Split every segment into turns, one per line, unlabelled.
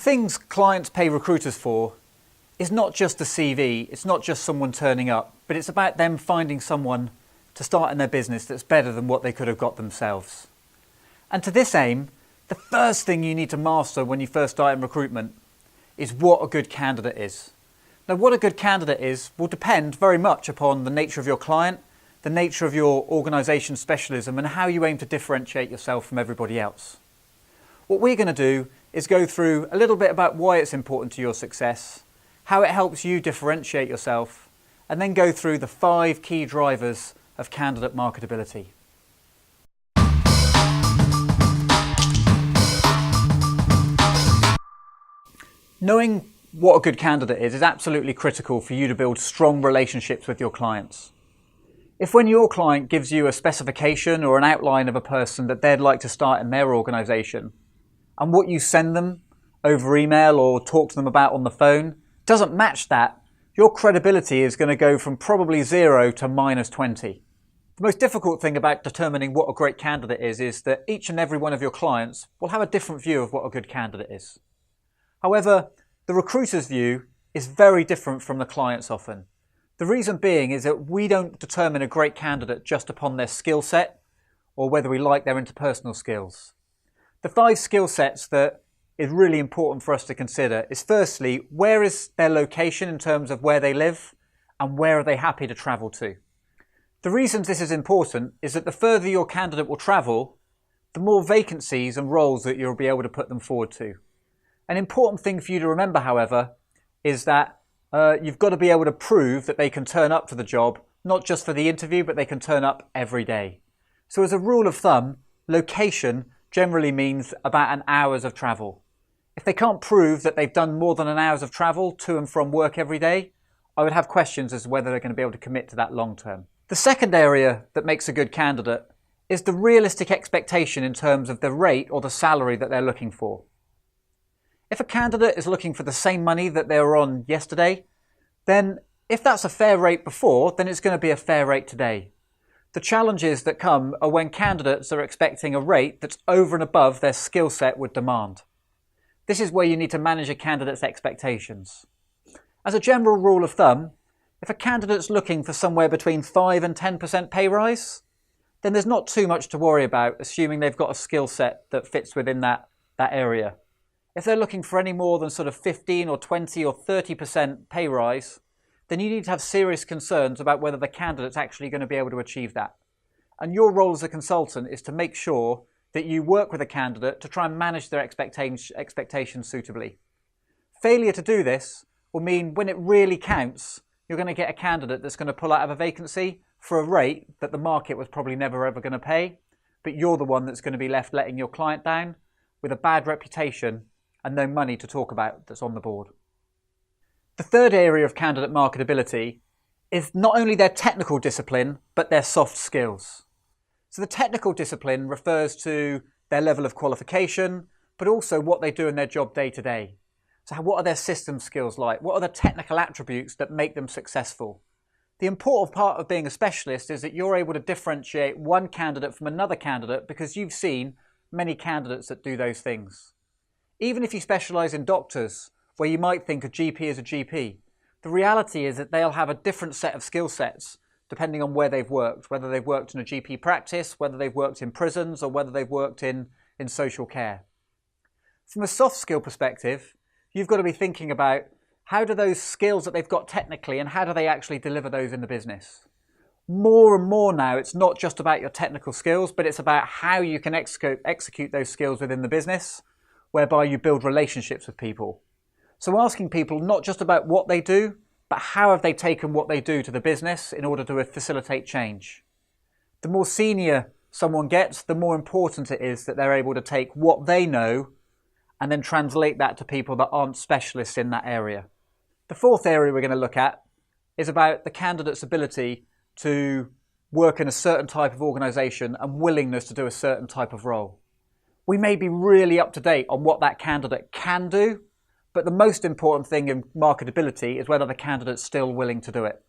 The things clients pay recruiters for is not just the CV, it's not just someone turning up, but it's about them finding someone to start in their business that's better than what they could have got themselves. And to this aim, the first thing you need to master when you first start in recruitment is what a good candidate is. Now, what a good candidate is will depend very much upon the nature of your client, the nature of your organisation's specialism, and how you aim to differentiate yourself from everybody else. What we're going to do is go through a little bit about why it's important to your success, how it helps you differentiate yourself, and then go through the 5 key drivers of candidate marketability. Knowing what a good candidate is absolutely critical for you to build strong relationships with your clients. If when your client gives you a specification or an outline of a person that they'd like to start in their organisation, and what you send them over email or talk to them about on the phone doesn't match that, your credibility is going to go from probably 0 to -20. The most difficult thing about determining what a great candidate is that each and every one of your clients will have a different view of what a good candidate is. However, the recruiter's view is very different from the client's often. The reason being is that we don't determine a great candidate just upon their skill set or whether we like their interpersonal skills. The 5 skill sets that is really important for us to consider is firstly, where is their location in terms of where they live and where are they happy to travel to? The reasons this is important is that the further your candidate will travel, the more vacancies and roles that you'll be able to put them forward to. An important thing for you to remember, however, is that you've got to be able to prove that they can turn up to the job, not just for the interview, but they can turn up every day. So as a rule of thumb, location generally means about an hour's of travel. If they can't prove that they've done more than an hour's of travel to and from work every day, I would have questions as to whether they're going to be able to commit to that long term. The second area that makes a good candidate is the realistic expectation in terms of the rate or the salary that they're looking for. If a candidate is looking for the same money that they were on yesterday, then if that's a fair rate before, then it's going to be a fair rate today. The challenges that come are when candidates are expecting a rate that's over and above their skill set would demand. This is where you need to manage a candidate's expectations. As a general rule of thumb, if a candidate's looking for somewhere between 5 and 10% pay rise, then there's not too much to worry about, assuming they've got a skill set that fits within that area. If they're looking for any more than sort of 15 or 20 or 30% pay rise, then you need to have serious concerns about whether the candidate's actually going to be able to achieve that. And your role as a consultant is to make sure that you work with a candidate to try and manage their expectations suitably. Failure to do this will mean when it really counts, you're going to get a candidate that's going to pull out of a vacancy for a rate that the market was probably never ever going to pay, but you're the one that's going to be left letting your client down with a bad reputation and no money to talk about that's on the board. The third area of candidate marketability is not only their technical discipline, but their soft skills. So the technical discipline refers to their level of qualification, but also what they do in their job day to day. So what are their system skills like? What are the technical attributes that make them successful? The important part of being a specialist is that you're able to differentiate one candidate from another candidate because you've seen many candidates that do those things. Even if you specialise in doctors, where you might think a GP is a GP, the reality is that they'll have a different set of skill sets depending on where they've worked, whether they've worked in a GP practice, whether they've worked in prisons, or whether they've worked in social care. From a soft skill perspective, you've got to be thinking about how do those skills that they've got technically and how do they actually deliver those in the business. More and more now, it's not just about your technical skills, but it's about how you can execute those skills within the business, whereby you build relationships with people. So asking people not just about what they do, but how have they taken what they do to the business in order to facilitate change. The more senior someone gets, the more important it is that they're able to take what they know and then translate that to people that aren't specialists in that area. The fourth area we're going to look at is about the candidate's ability to work in a certain type of organisation and willingness to do a certain type of role. We may be really up to date on what that candidate can do, but the most important thing in marketability is whether the candidate's still willing to do it.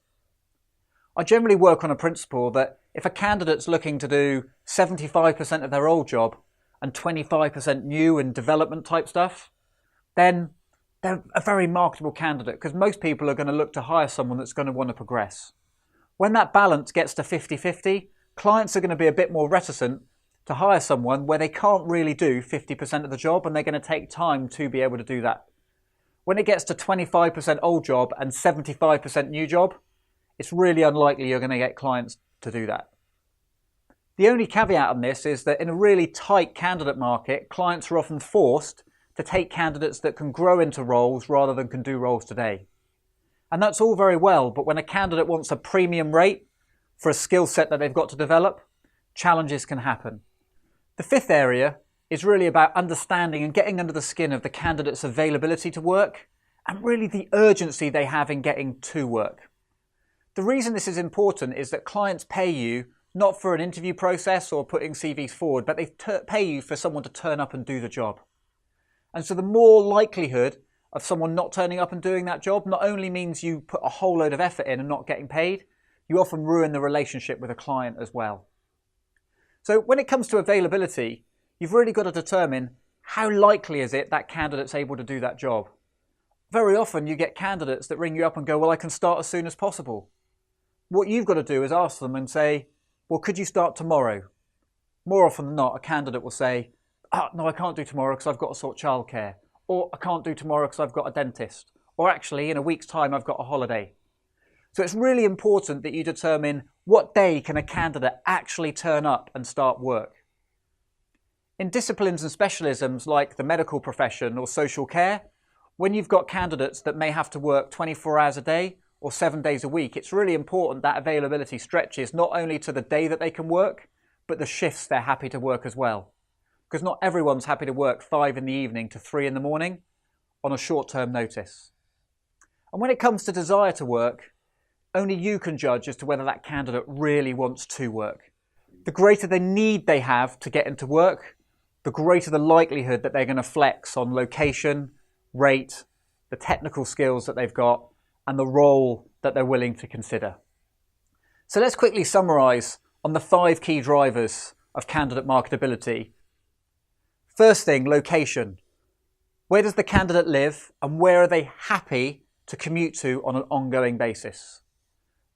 I generally work on a principle that if a candidate's looking to do 75% of their old job and 25% new and development type stuff, then they're a very marketable candidate because most people are going to look to hire someone that's going to want to progress. When that balance gets to 50-50, clients are going to be a bit more reticent to hire someone where they can't really do 50% of the job, and they're going to take time to be able to do that. When it gets to 25% old job and 75% new job, it's really unlikely you're going to get clients to do that. The only caveat on this is that in a really tight candidate market, clients are often forced to take candidates that can grow into roles rather than can do roles today. And that's all very well, but when a candidate wants a premium rate for a skill set that they've got to develop, challenges can happen. The fifth area is really about understanding and getting under the skin of the candidate's availability to work and really the urgency they have in getting to work. The reason this is important is that clients pay you not for an interview process or putting CVs forward, but they pay you for someone to turn up and do the job. And so the more likelihood of someone not turning up and doing that job not only means you put a whole load of effort in and not getting paid, you often ruin the relationship with a client as well. So when it comes to availability, you've really got to determine how likely is it that candidate's able to do that job. Very often you get candidates that ring you up and go, well, I can start as soon as possible. What you've got to do is ask them and say, well, could you start tomorrow? More often than not, a candidate will say, no, I can't do tomorrow because I've got to sort childcare. Or I can't do tomorrow because I've got a dentist. Or actually, in a week's time, I've got a holiday. So it's really important that you determine what day can a candidate actually turn up and start work. In disciplines and specialisms like the medical profession or social care, when you've got candidates that may have to work 24 hours a day or 7 days a week, it's really important that availability stretches not only to the day that they can work, but the shifts they're happy to work as well. Because not everyone's happy to work 5 in the evening to 3 in the morning on a short-term notice. And when it comes to desire to work, only you can judge as to whether that candidate really wants to work. The greater the need they have to get into work, the greater the likelihood that they're going to flex on location, rate, the technical skills that they've got, and the role that they're willing to consider. So let's quickly summarise on the 5 key drivers of candidate marketability. First thing, location. Where does the candidate live and where are they happy to commute to on an ongoing basis?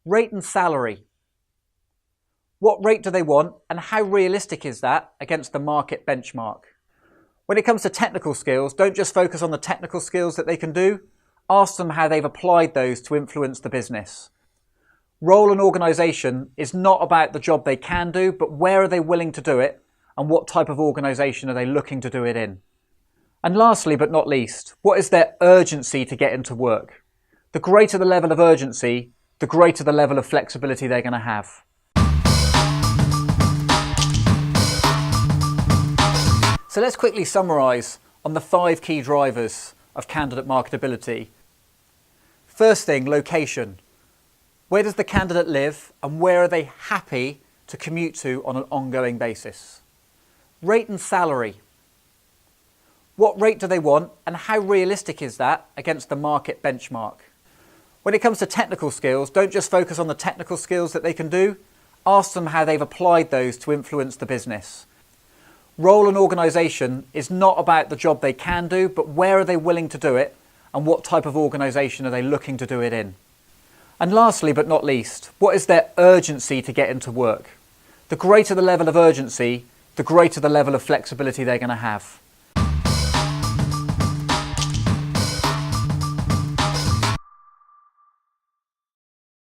Rate and salary. What rate do they want and how realistic is that against the market benchmark? When it comes to technical skills, don't just focus on the technical skills that they can do. Ask them how they've applied those to influence the business. Role and organisation is not about the job they can do, but where are they willing to do it and what type of organisation are they looking to do it in? And lastly, but not least, what is their urgency to get into work? The greater the level of urgency, the greater the level of flexibility they're going to have. So let's quickly summarise on the 5 key drivers of candidate marketability. First thing, location. Where does the candidate live and where are they happy to commute to on an ongoing basis? Rate and salary. What rate do they want and how realistic is that against the market benchmark? When it comes to technical skills, don't just focus on the technical skills that they can do. Ask them how they've applied those to influence the business. Role and organisation is not about the job they can do, but where are they willing to do it and what type of organisation are they looking to do it in? And lastly, but not least, what is their urgency to get into work? The greater the level of urgency, the greater the level of flexibility they're going to have.